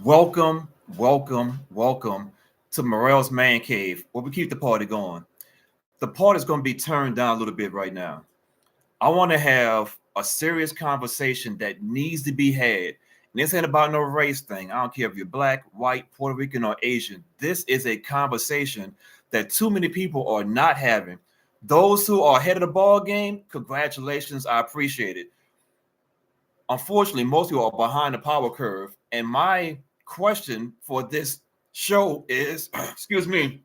Welcome, welcome to Morel's Man Cave, where we keep the party going. The party's going to be turned down a little bit right now. I want to have a serious conversation that needs to be had. And this ain't about no race thing. I don't care if you're black, white, Puerto Rican, or Asian. This is a conversation that too many people are not having. Those who are ahead of the ball game, congratulations. I appreciate it. Unfortunately, most people are behind the power curve. And my question for this show is, excuse me,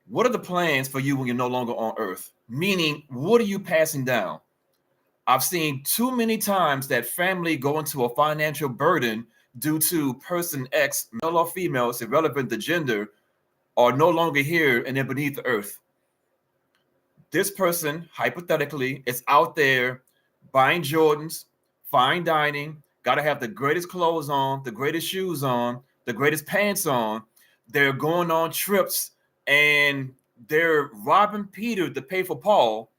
what are the plans for you when you're no longer on Earth? Meaning, what are you passing down? I've seen too many times that family go into a financial burden due to person X, male or female, it's irrelevant to gender, are no longer here and they're beneath the earth. This person, hypothetically, is out there buying Jordans, fine dining, got to have the greatest clothes on, the greatest shoes on, the greatest pants on. They're going on trips and they're robbing Peter to pay for Paul.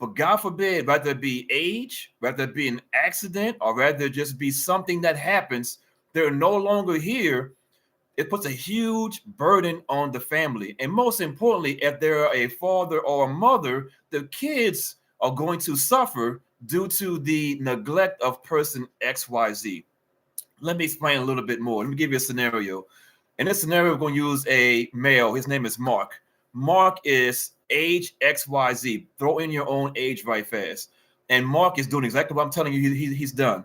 But God forbid, whether it be age, whether it be an accident, or whether it just be something that happens, they're no longer here. It puts a huge burden on the family. And most importantly, if they're a father or a mother, the kids are going to suffer due to the neglect of person XYZ. Let me explain a little bit more. Let me give you a scenario. In this scenario, we're going to use a male. His name is Mark. Mark is age XYZ. Throw in your own age right fast. And Mark is doing exactly what I'm telling you he's done.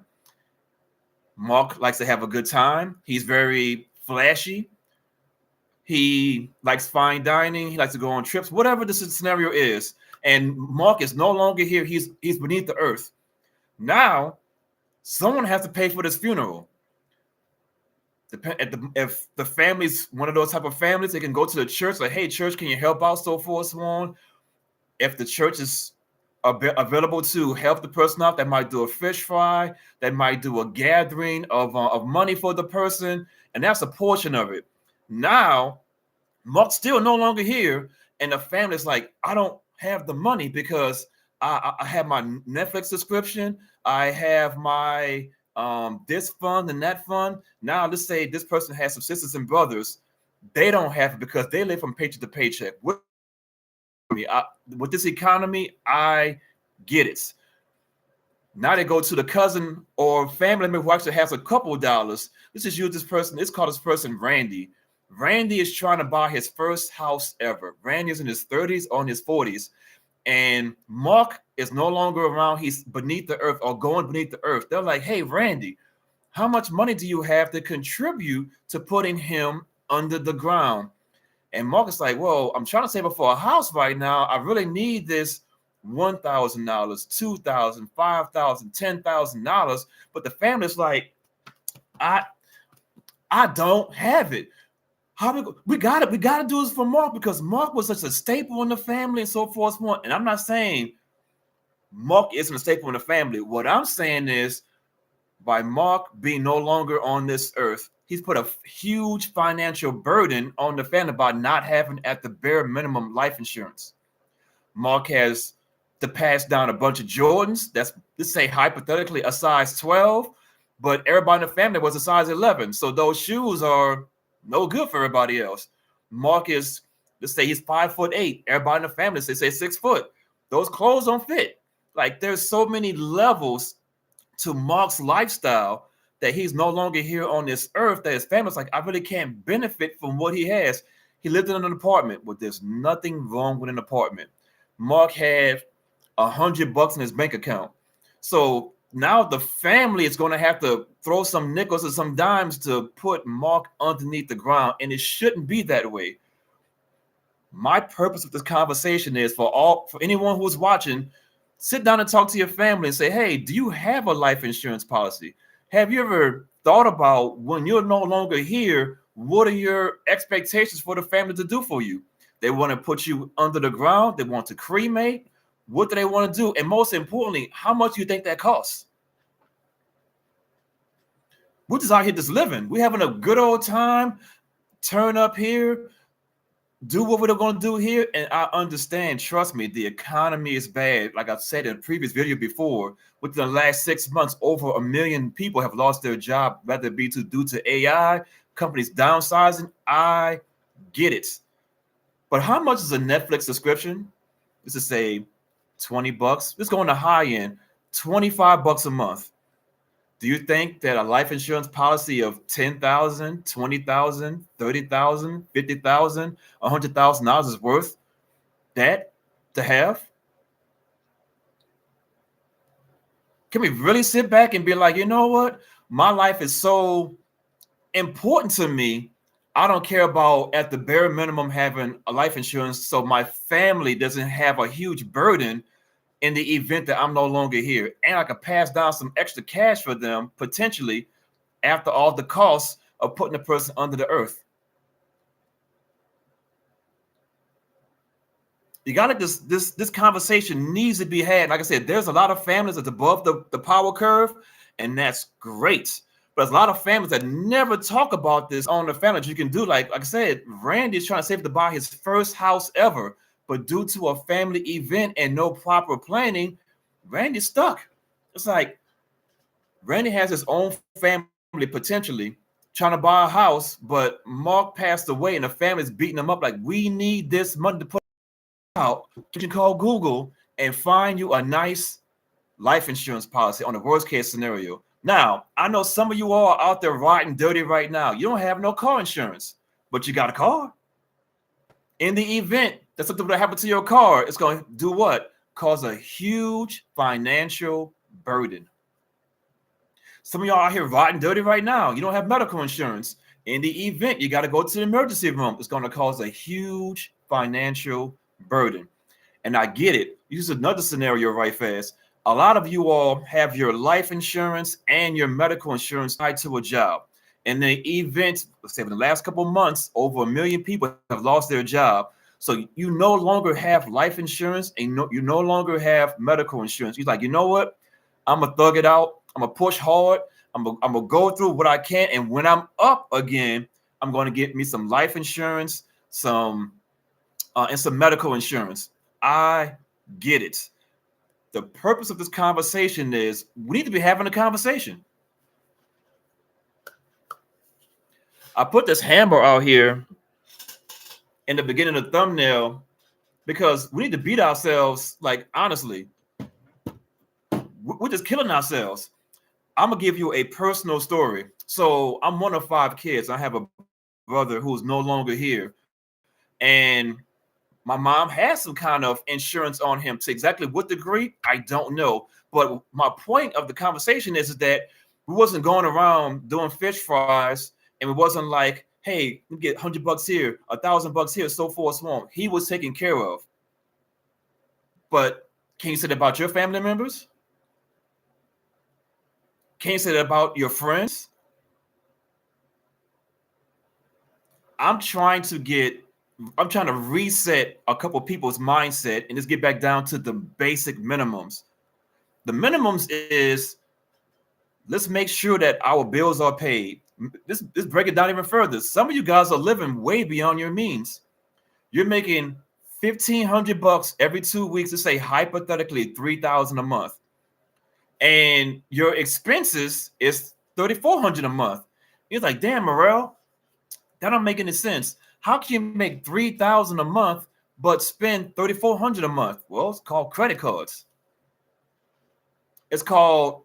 Mark likes to have a good time. He's very flashy. He likes fine dining. He likes to go on trips, whatever the scenario is. And Mark is no longer here. He's beneath the earth. Now, someone has to pay for this funeral. If the family's one of those type of families, they can go to the church like, hey, church, can you help out? So forth, so on. If the church is available to help the person out, that might do a fish fry, that might do a gathering of money for the person, and that's a portion of it. Now, Mark's still no longer here, and the family's like, I don't have the money because I have my Netflix subscription, I have my this fund and that fund. Now, let's say this person has some sisters and brothers, they don't have it because they live from paycheck to paycheck. With this economy, I get it. Now they go to the cousin or family member who actually has a couple of dollars. Let's just use this person. Let's call this person Randy. Randy is trying to buy his first house ever. Randy is in his 30s or in his 40s. And Mark is no longer around. He's beneath the earth or going beneath the earth. They're like, hey, Randy, how much money do you have to contribute to putting him under the ground? And Mark is like, well, I'm trying to save up for a house right now. I really need this $1,000, $2,000, $5,000, $10,000. But the family's like, I don't have it. How we got it? We got to do this for Mark because Mark was such a staple in the family and so forth. And I'm not saying Mark isn't a staple in the family. What I'm saying is, by Mark being no longer on this earth, he's put a huge financial burden on the family by not having at the bare minimum life insurance. Mark has to pass down a bunch of Jordans. That's, let's say, hypothetically a size 12, but everybody in the family was a size 11. So those shoes are no good for everybody else. Mark is, let's say he's 5'8". Everybody in the family, they say 6 foot. Those clothes don't fit. Like, there's so many levels to Mark's lifestyle that he's no longer here on this earth, that his family's like, I really can't benefit from what he has. He lived in an apartment, but there's nothing wrong with an apartment. Mark had $100 in his bank account. So now the family is going to have to throw some nickels or some dimes to put Mark underneath the ground, and it shouldn't be that way. My purpose of this conversation is for anyone who's watching, sit down and talk to your family and say, hey, do you have a life insurance policy? Have you ever thought about when you're no longer here, what are your expectations for the family to do for you? They want to put you under the ground. They want to cremate. What do they want to do? And most importantly, how much do you think that costs? We're just out here just living. We're having a good old time. Turn up here. do what we're going to do here. And I understand, trust me, the economy is bad. Like I've said in a previous video before, within the last 6 months, over 1 million people have lost their job, whether it be due to AI, companies downsizing. I get it. But how much is a Netflix subscription? Let's just say 20 bucks. Let's go on the high end, 25 bucks a month. Do you think that a life insurance policy of $10,000, $20,000, $30,000, $50,000, $100,000 is worth that to have? Can we really sit back and be like, you know what? My life is so important to me. I don't care about, at the bare minimum, having a life insurance so my family doesn't have a huge burden in the event that I'm no longer here. And I could pass down some extra cash for them potentially after all the costs of putting a person under the earth. You got to this conversation needs to be had. Like I said, there's a lot of families that's above the power curve, and that's great. But there's a lot of families that never talk about this on the family that you can do. Like I said, Randy is trying to save to buy his first house ever. But due to a family event and no proper planning, Randy's stuck. It's like Randy has his own family potentially trying to buy a house, but Mark passed away and the family's beating him up like, we need this money to put out. You can call Google and find you a nice life insurance policy on the worst case scenario. Now, I know some of you all are out there riding dirty right now. You don't have no car insurance, but you got a car. In the event that something would happen to your car, it's going to do what? Cause a huge financial burden. Some of y'all out here riding dirty right now. You don't have medical insurance. In the event you got to go to the emergency room, it's going to cause a huge financial burden. And I get it. Use another scenario right fast. A lot of you all have your life insurance and your medical insurance tied to a job. In the event, let's say in the last couple of months, over 1 million people have lost their job. So you no longer have life insurance and you no longer have medical insurance. You're like, you know what? I'm going to thug it out. I'm going to push hard. I'm going to go through what I can. And when I'm up again, I'm going to get me some life insurance, and some medical insurance. I get it. The purpose of this conversation is we need to be having a conversation. I put this hammer out here in the beginning of the thumbnail because we need to beat ourselves. Like, honestly, we're just killing ourselves. I'm going to give you a personal story. So I'm one of 5 kids. I have a brother who's no longer here. And my mom has some kind of insurance on him. To exactly what degree, I don't know. But my point of the conversation is that we wasn't going around doing fish fries. And it wasn't like, hey, we get $100 here, $1,000 here, so forth, so on. He was taken care of. But can you say that about your family members? Can you say that about your friends? I'm trying to reset a couple people's mindset and just get back down to the basic minimums. The minimums is, let's make sure that our bills are paid. Let's break it down even further. Some of you guys are living way beyond your means. You're making $1,500 every 2 weeks, to say hypothetically $3,000 a month, and your expenses is $3,400 a month. You're like, damn, Morel, that don't make any sense. How can you make $3,000 a month but spend $3,400 a month? Well, it's called credit cards. It's called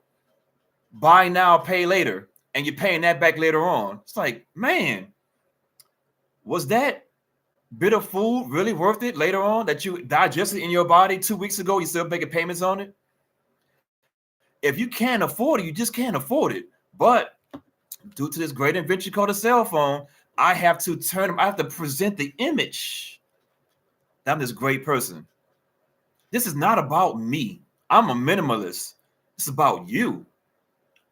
buy now, pay later, and you're paying that back later on. It's like, man, was that bit of food really worth it later on that you digested in your body 2 weeks ago? You still making payments on it? If you can't afford it, you just can't afford it. But due to this great invention called a cell phone, I have to present the image that I'm this great person. This is not about me. I'm a minimalist. It's about you.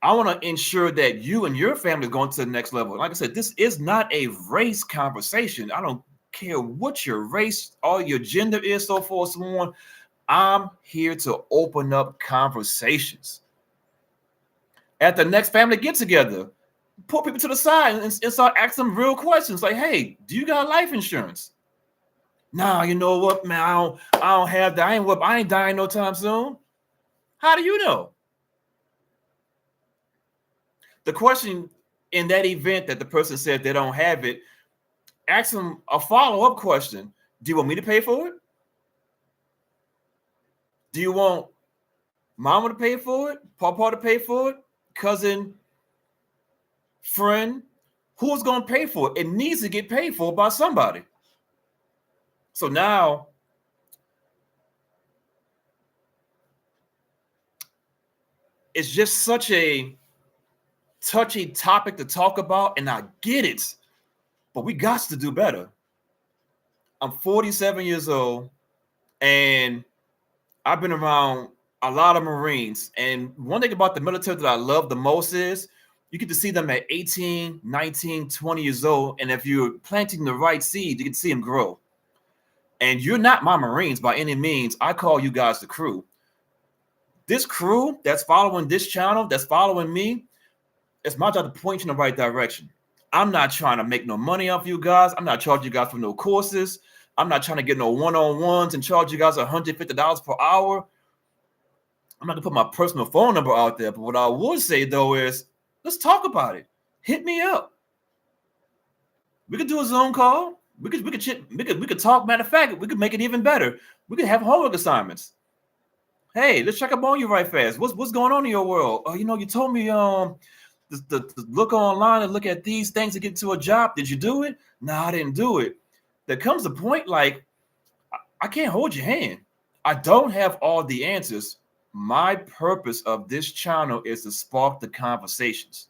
I want to ensure that you and your family are going to the next level. Like I said, this is not a race conversation. I don't care what your race or your gender is, so forth, so on. I'm here to open up conversations. At the next family get together, pull people to the side and start asking them real questions like, hey, do you got life insurance? Nah, you know what, man? I don't have that. I ain't dying no time soon. How do you know? The question in that event that the person said they don't have it, ask them a follow-up question. Do you want me to pay for it? Do you want mama to pay for it? Papa to pay for it? Cousin, friend? Who's going to pay for it? It needs to get paid for by somebody. So now, it's just such a touchy topic to talk about, and I get it, but we got to do better. I'm 47 years old, and I've been around a lot of Marines. And one thing about the military that I love the most is you get to see them at 18, 19, 20 years old. And if you're planting the right seed, you can see them grow. And you're not my Marines by any means. I call you guys the crew. This crew that's following this channel, that's following me, it's my job to point you in the right direction. I'm not trying to make no money off you guys. I'm not charging you guys for no courses. I'm not trying to get no one-on-ones and charge you guys $150 per hour. I'm not gonna put my personal phone number out there, but what I would say though is, let's talk about it. Hit me up. We could do a Zoom call. We could talk. Matter of fact, we could make it even better. We could have homework assignments. Hey, let's check up on you right fast. What's going on in your world? Oh, you told me to look online and look at these things to get to a job. Did you do it? No, I didn't do it. There comes a point like I can't hold your hand. I don't have all the answers. My purpose of this channel is to spark the conversations.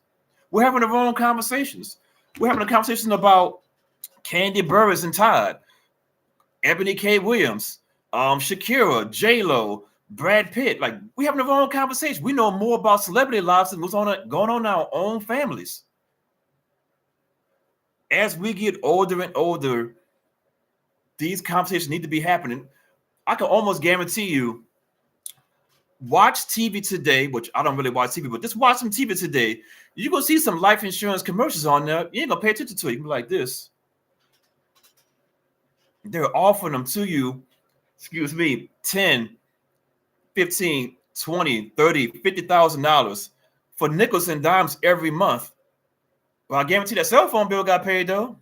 We're having the wrong conversations. We're having a conversation about Candy Burris and Todd, Ebony K. Williams, Shakira, J-Lo, Brad Pitt. Like, we having the wrong conversation. We know more about celebrity lives than what's going on in our own families. As we get older and older, these conversations need to be happening. I can almost guarantee you, watch TV today, which I don't really watch TV, but just watch some TV today. You're going to see some life insurance commercials on there. You ain't going to pay attention to it. You can be like this. They're offering them to you, 10, 15, 20, 30, $50,000 for nickels and dimes every month. Well, I guarantee that cell phone bill got paid, though.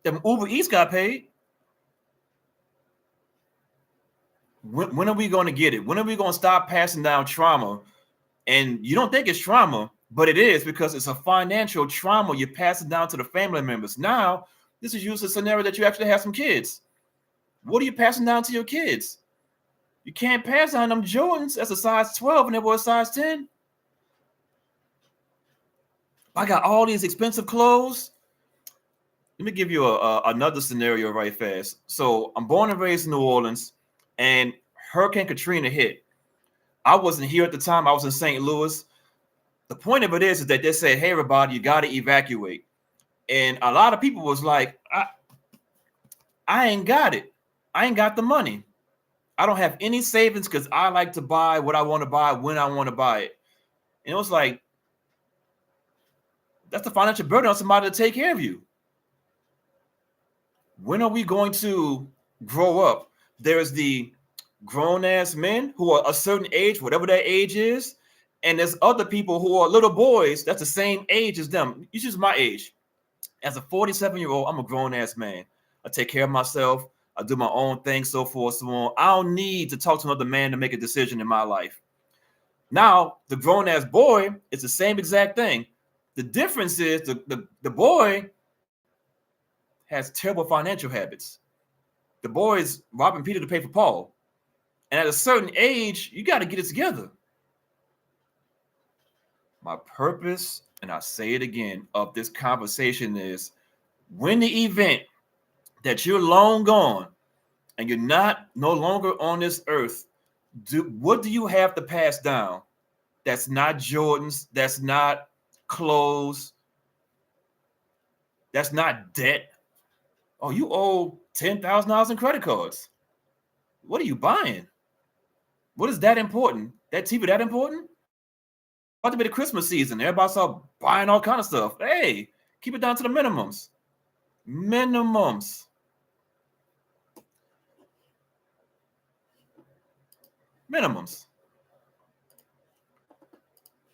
Them Uber Eats got paid. When are we going to get it? When are we going to stop passing down trauma? And you don't think it's trauma, but it is, because it's a financial trauma you're passing down to the family members. Now, this is used as a scenario that you actually have some kids. What are you passing down to your kids? You can't pass down them Jordans as a size 12 and they were a size 10. I got all these expensive clothes. Let me give you another scenario right fast. So I'm born and raised in New Orleans, and Hurricane Katrina hit. I wasn't here at the time. I was in St. Louis. The point of it is that they said, hey, everybody, you got to evacuate. And a lot of people was like, I ain't got it. I ain't got the money. I don't have any savings because I like to buy what I want to buy when I want to buy it. And it was like, that's the financial burden on somebody to take care of you. When are we going to grow up? There's the grown-ass men who are a certain age, whatever their age is, and there's other people who are little boys that's the same age as them. You choose my age. As a 47-year-old, I'm a grown-ass man. I take care of myself. I do my own thing, so forth, so on. I don't need to talk to another man to make a decision in my life. Now, the grown-ass boy is the same exact thing. The difference is the boy has terrible financial habits. The boy is robbing Peter to pay for Paul. And at a certain age, you got to get it together. My purpose, and I say it again, of this conversation is, when the event that you're long gone and you're no longer on this earth, what do you have to pass down? That's not Jordans. That's not clothes. That's not debt. Oh, you owe $10,000 in credit cards. What are you buying? What is that important? That TV that important? About to be the Christmas season. Everybody start buying all kind of stuff. Hey, keep it down to the minimums. Minimums. Minimums.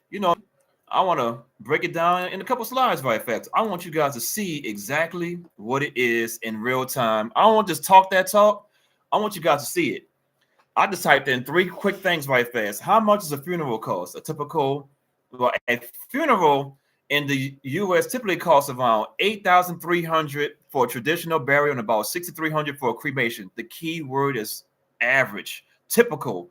You know, I want to break it down in a couple slides, right fast. I want you guys to see exactly what it is in real time. I don't want to just talk that talk. I want you guys to see it. I just typed in 3 quick things right fast. How much does a funeral cost? A funeral in the U.S. typically costs around $8,300 for a traditional burial and about $6,300 for a cremation. The key word is average. Typical.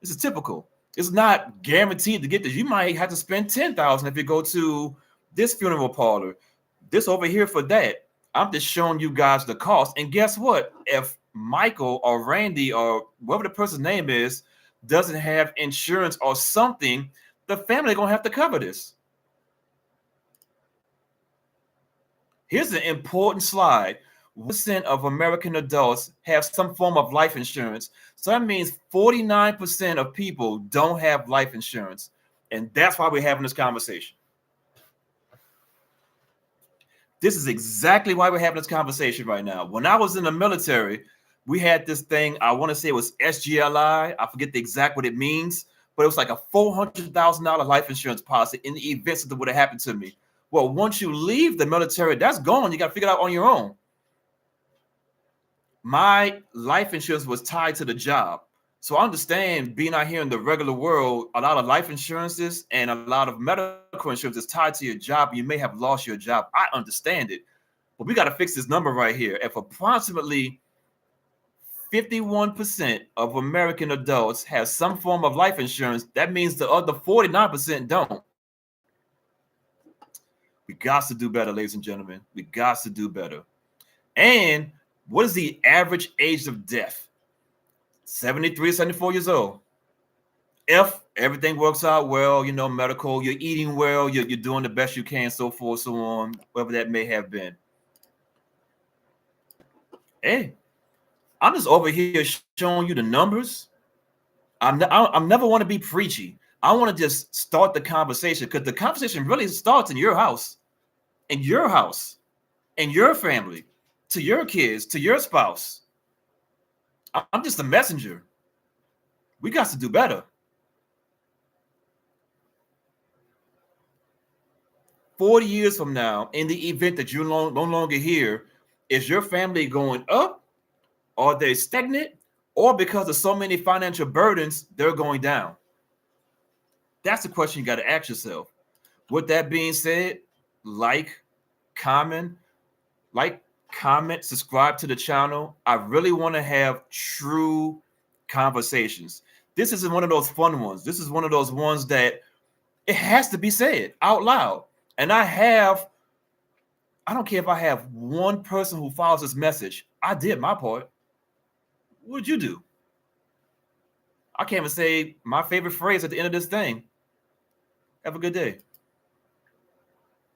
This is typical. It's not guaranteed to get this. You might have to spend $10,000 if you go to this funeral parlor. This over here for that. I'm just showing you guys the cost. And guess what? If Michael or Randy or whatever the person's name is doesn't have insurance or something, the family gonna have to cover this. Here's an important slide. 1% of American adults have some form of life insurance. So that means 49% of people don't have life insurance. And that's why we're having this conversation. This is exactly why we're having this conversation right now. When I was in the military, we had this thing, I want to say it was SGLI. I forget the exact what it means, but it was like a $400,000 life insurance policy in the event something would have happened to me. Well, once you leave the military, that's gone. You got to figure it out on your own. My life insurance was tied to the job. So I understand being out here in the regular world, a lot of life insurances and a lot of medical insurance is tied to your job. You may have lost your job. I understand it. But we got to fix this number right here. If approximately 51% of American adults have some form of life insurance, that means the other 49% don't. We got to do better, ladies and gentlemen. We got to do better. And what is the average age of death? 73, 74 years old. If everything works out well, you know, medical, you're eating well, you're doing the best you can, so forth, so on, whatever that may have been. Hey, I'm just over here showing you the numbers. I'm never want to be preachy. I want to just start the conversation because the conversation really starts in your house, in your house, in your family, to your kids, to your spouse. I'm just a messenger. We got to do better. 40 years from now, in the event that you're no longer here, is your family going up? Are they stagnant? Or because of so many financial burdens, they're going down? That's the question you got to ask yourself. With that being said, comment, subscribe to the channel. I really want to have true conversations. This isn't one of those fun ones. This is one of those ones that it has to be said out loud. And I don't care if I have one person who follows this message. I did my part. What did you do? I can't even say my favorite phrase at the end of this thing. Have a good day.